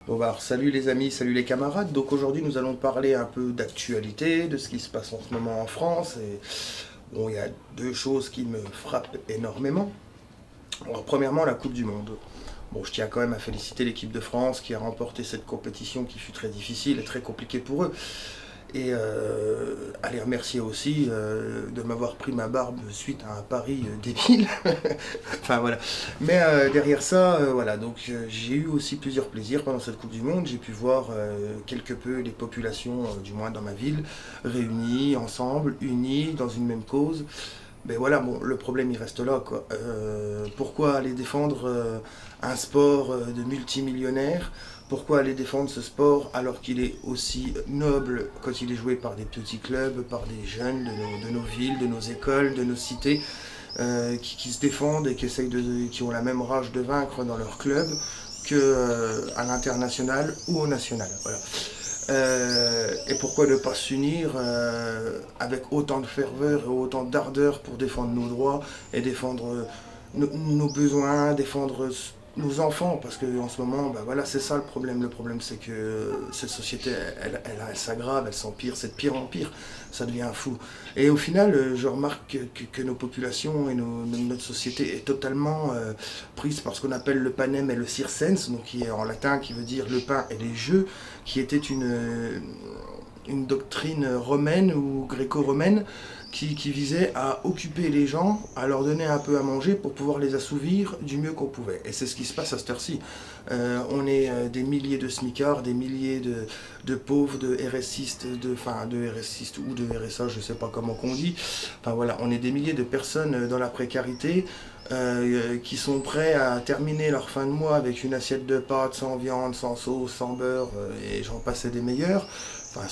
Bon bah alors, salut les amis, salut les camarades. Donc aujourd'hui nous allons parler un peu d'actualité, de ce qui se passe en ce moment en France. Et bon, il y a deux choses qui me frappent énormément. Alors premièrement la Coupe du Monde. Bon, je tiens quand même à féliciter l'équipe de France qui a remporté cette compétition qui fut très difficile et très compliquée pour eux. Et à les remercier aussi de m'avoir pris ma barbe suite à un pari débile. Enfin voilà. Mais derrière ça, voilà. Donc j'ai eu aussi plusieurs plaisirs pendant cette Coupe du Monde. J'ai pu voir quelque peu les populations, du moins dans ma ville, réunies ensemble, unies dans une même cause. Ben voilà, bon, le problème il reste là, quoi. Pourquoi aller défendre un sport de multimillionnaires? Pourquoi aller défendre ce sport alors qu'il est aussi noble quand il est joué par des petits clubs, par des jeunes de nos villes, de nos écoles, de nos cités, qui se défendent et qui ont la même rage de vaincre dans leur club que à l'international ou au national. Voilà. Et pourquoi ne pas s'unir avec autant de ferveur et autant d'ardeur pour défendre nos droits et défendre nos besoins, défendre nos enfants, parce qu'en ce moment, bah voilà, c'est ça le problème. Le problème, c'est que cette société, elle s'aggrave, elle s'empire, c'est de pire en pire, ça devient fou. Et au final, je remarque que nos populations et notre société est totalement prise par ce qu'on appelle le panem et le circens, donc qui est en latin, qui veut dire le pain et les jeux, qui était une doctrine romaine ou gréco-romaine qui visait à occuper les gens, à leur donner un peu à manger pour pouvoir les assouvir du mieux qu'on pouvait. Et c'est ce qui se passe à cette heure-ci. On est des milliers de smicards, des milliers de pauvres, de RSistes, de RSistes ou de RSA, je ne sais pas comment qu'on dit. Enfin voilà, on est des milliers de personnes dans la précarité, qui sont prêts à terminer leur fin de mois avec une assiette de pâtes sans viande, sans sauce, sans beurre, et j'en passe des meilleurs, enfin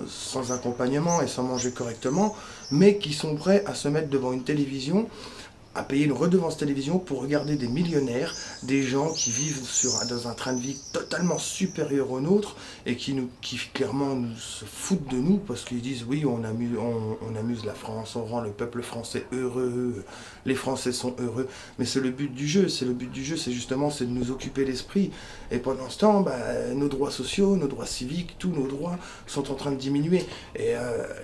sans accompagnement et sans manger correctement, mais qui sont prêts à se mettre devant une télévision, à payer une redevance télévision pour regarder des millionnaires, des gens qui vivent dans un train de vie totalement supérieur au nôtre et qui clairement se foutent de nous parce qu'ils disent oui, on amuse la France, on rend le peuple français heureux, les Français sont heureux. Mais c'est le but du jeu, c'est justement c'est de nous occuper l'esprit. Et pendant ce temps, bah, nos droits sociaux, nos droits civiques, tous nos droits sont en train de diminuer. Et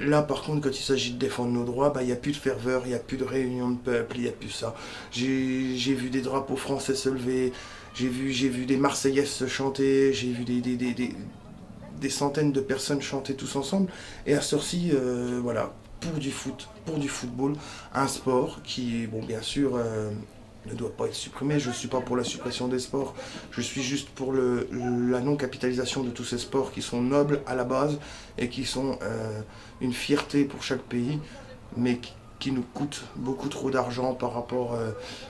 là, par contre, quand il s'agit de défendre nos droits, bah, il n'y a plus de ferveur, il n'y a plus de réunion de peuple, il n'y a plus ça. J'ai vu des drapeaux français se lever, j'ai vu des Marseillaises se chanter, j'ai vu des centaines de personnes chanter tous ensemble. Et à Sorcy, voilà, pour du foot, pour du football, un sport qui, bon, bien sûr, ne doit pas être supprimé. Je ne suis pas pour la suppression des sports, je suis juste pour la non-capitalisation de tous ces sports qui sont nobles à la base et qui sont une fierté pour chaque pays, mais qui nous coûtent beaucoup trop d'argent par rapport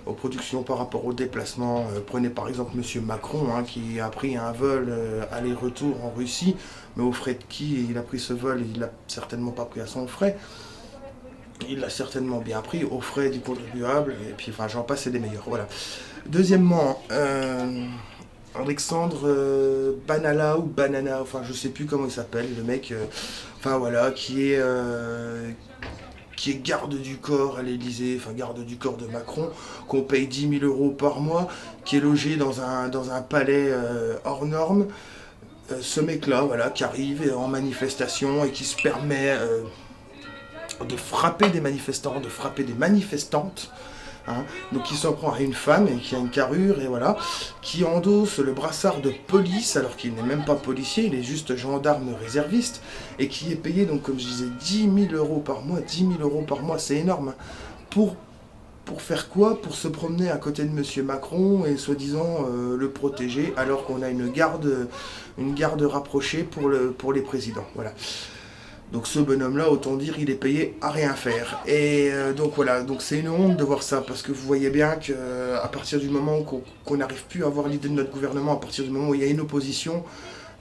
aux productions, par rapport aux déplacements. Prenez par exemple Monsieur Macron, hein, qui a pris un vol aller-retour en Russie, mais au frais de qui il a pris ce vol? Il l'a certainement pas pris à son frais. Il l'a certainement bien pris aux frais du contribuable, et puis enfin j'en passe et des meilleurs. Voilà. Deuxièmement, Alexandre Banala ou Banana, enfin je sais plus comment il s'appelle, le mec, enfin voilà, qui est garde du corps à l'Elysée, enfin garde du corps de Macron, qu'on paye 10 000 € par mois, qui est logé dans un palais hors norme. Ce mec-là, voilà, qui arrive en manifestation et qui se permet de frapper des manifestants, de frapper des manifestantes. Hein. Donc il s'en prend à une femme et qui a une carrure et voilà, qui endosse le brassard de police alors qu'il n'est même pas policier, il est juste gendarme réserviste et qui est payé donc comme je disais 10 000 € par mois. 10 000 € par mois, c'est énorme. Pour pour faire quoi? Pour se promener à côté de Monsieur Macron et soi-disant le protéger alors qu'on a une garde rapprochée pour les présidents. Voilà. Donc ce bonhomme-là, autant dire, il est payé à rien faire. Et donc voilà, donc c'est une honte de voir ça, parce que vous voyez bien qu'à partir du moment qu'on n'arrive plus à avoir l'idée de notre gouvernement, à partir du moment où il y a une opposition,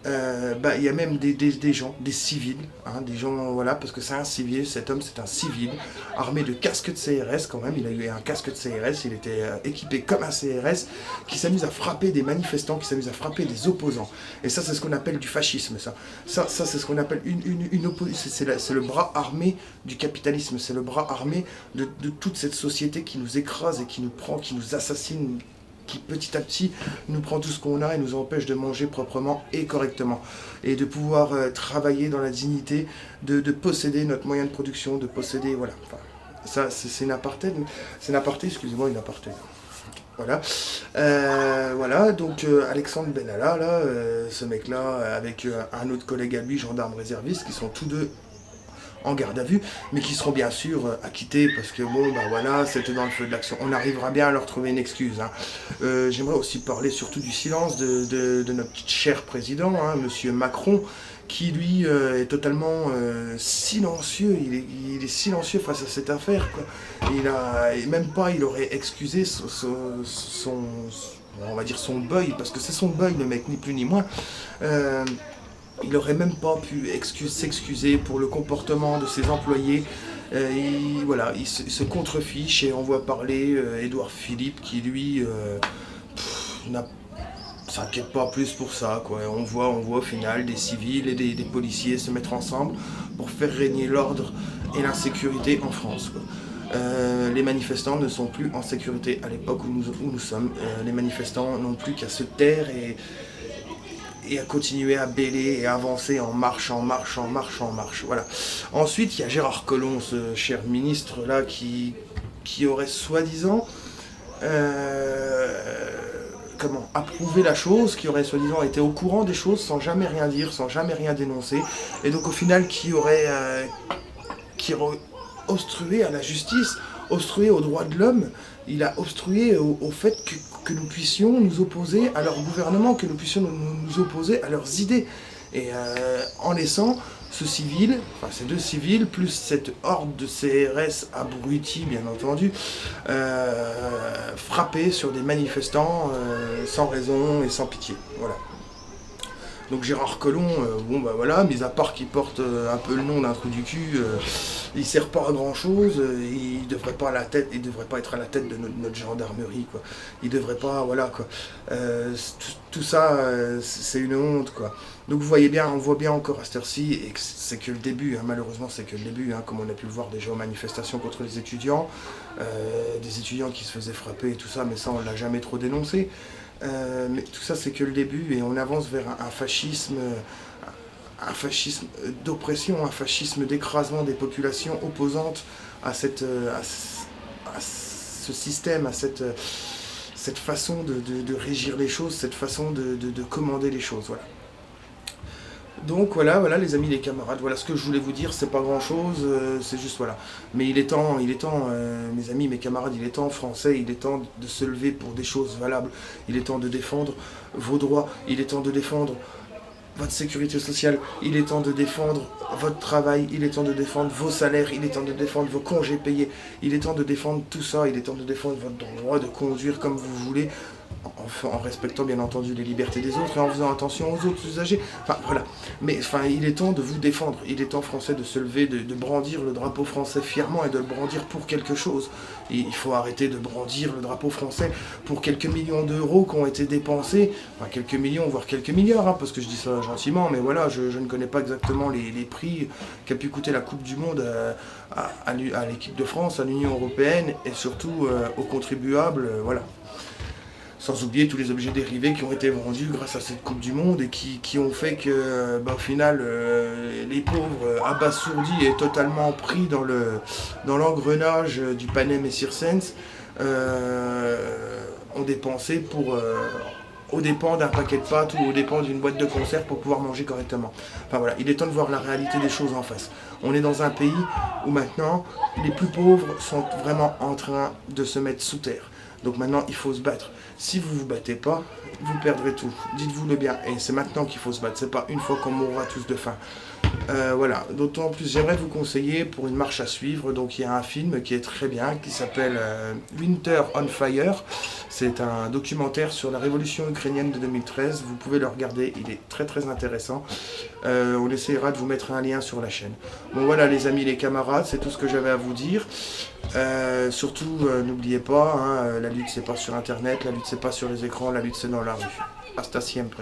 bah, il y a même des gens, des civils, hein, des gens, voilà, parce que c'est un civil, cet homme c'est un civil, armé de casque de CRS quand même, il a eu un casque de CRS, il était équipé comme un CRS, qui s'amuse à frapper des manifestants, qui s'amuse à frapper des opposants. Et ça c'est ce qu'on appelle du fascisme, ça c'est ce qu'on appelle une opposition, c'est le bras armé du capitalisme, c'est le bras armé de toute cette société qui nous écrase et qui nous prend, qui nous assassine qui petit à petit nous prend tout ce qu'on a et nous empêche de manger proprement et correctement. Et de pouvoir travailler dans la dignité, de posséder notre moyen de production, de posséder, voilà. Enfin, ça, c'est une aparté, excusez-moi, une aparté. Voilà. Voilà, donc Alexandre Benalla, là, ce mec-là, avec un autre collègue à lui, gendarme réserviste, qui sont tous deux en garde à vue, mais qui seront bien sûr acquittés, parce que bon, bah voilà, c'était dans le feu de l'action. On arrivera bien à leur trouver une excuse. Hein. J'aimerais aussi parler surtout du silence de notre cher président, hein, Monsieur Macron, qui lui est totalement silencieux. Il est silencieux face à cette affaire, quoi. Et même pas, il aurait excusé on va dire son boy, parce que c'est son boy, le mec, ni plus ni moins. Il n'aurait même pas pu s'excuser pour le comportement de ses employés. Voilà, il se contrefiche et on voit parler Édouard Philippe qui lui s'inquiète pas plus pour ça, quoi. On voit au final des civils et des policiers se mettre ensemble pour faire régner l'ordre et l'insécurité en France, quoi. Les manifestants ne sont plus en sécurité à l'époque où nous sommes. Les manifestants n'ont plus qu'à se taire et à continuer à bêler et à avancer en marche. Voilà. Ensuite, il y a Gérard Collomb, ce cher ministre-là, qui aurait soi-disant approuvé la chose, qui aurait soi-disant été au courant des choses sans jamais rien dire, sans jamais rien dénoncer, et donc au final qui aurait obstrué à la justice, obstrué aux droits de l'homme. Il a obstrué au fait que nous puissions nous opposer à leur gouvernement, que nous puissions nous opposer à leurs idées. Et en laissant ces deux civils, plus cette horde de CRS abrutis, bien entendu, frapper sur des manifestants sans raison et sans pitié. Voilà. Donc Gérard Collomb, bon bah voilà, mis à part qu'il porte un peu le nom d'un trou du cul, il sert pas à grand chose, il devrait pas être à la tête de notre gendarmerie, quoi. Il devrait pas, voilà, quoi. Tout ça, c'est une honte, quoi. Donc vous voyez bien, on voit bien encore à cette heure-ci, et que c'est que le début, hein, malheureusement c'est que le début, hein, comme on a pu le voir déjà aux manifestations contre les étudiants, des étudiants qui se faisaient frapper et tout ça, mais ça on l'a jamais trop dénoncé. Mais tout ça c'est que le début et on avance vers un fascisme d'oppression, un fascisme d'écrasement des populations opposantes à ce système, à cette façon de régir les choses, cette façon de commander les choses. Voilà. Donc voilà les amis, les camarades, voilà ce que je voulais vous dire, c'est pas grand chose, c'est juste voilà. Mais il est temps, mes amis, mes camarades, il est temps français, il est temps de se lever pour des choses valables, il est temps de défendre vos droits, il est temps de défendre votre sécurité sociale, il est temps de défendre votre travail, il est temps de défendre vos salaires, il est temps de défendre vos congés payés, il est temps de défendre tout ça, il est temps de défendre votre droit de conduire comme vous voulez, en respectant bien entendu les libertés des autres et en faisant attention aux autres usagers. Enfin voilà, mais enfin il est temps de vous défendre, il est temps français de se lever, de brandir le drapeau français fièrement et de le brandir pour quelque chose. Et il faut arrêter de brandir le drapeau français pour quelques millions d'euros qui ont été dépensés, enfin quelques millions voire quelques milliards, hein, parce que je dis ça gentiment, mais voilà, je ne connais pas exactement les prix qu'a pu coûter la Coupe du Monde à l'équipe de France, à l'Union Européenne et surtout aux contribuables, voilà. Sans oublier tous les objets dérivés qui ont été vendus grâce à cette Coupe du Monde et qui ont fait que, au final, les pauvres abasourdis et totalement pris dans l'engrenage du Panem et Circenses ont dépensé aux dépens d'un paquet de pâtes ou aux dépens d'une boîte de conserve pour pouvoir manger correctement. Enfin voilà, il est temps de voir la réalité des choses en face. On est dans un pays où maintenant, les plus pauvres sont vraiment en train de se mettre sous terre. Donc maintenant, il faut se battre. Si vous ne vous battez pas, vous perdrez tout. Dites-vous-le bien. Et c'est maintenant qu'il faut se battre. C'est pas une fois qu'on mourra tous de faim. Voilà. D'autant plus, j'aimerais vous conseiller pour une marche à suivre. Donc il y a un film qui est très bien, qui s'appelle Winter on Fire. C'est un documentaire sur la révolution ukrainienne de 2013. Vous pouvez le regarder. Il est très très intéressant. On essaiera de vous mettre un lien sur la chaîne. Bon voilà les amis, les camarades, c'est tout ce que j'avais à vous dire. Surtout, n'oubliez pas, hein, la lutte c'est pas sur internet, la lutte c'est pas sur les écrans, la lutte c'est dans la rue. Hasta siempre.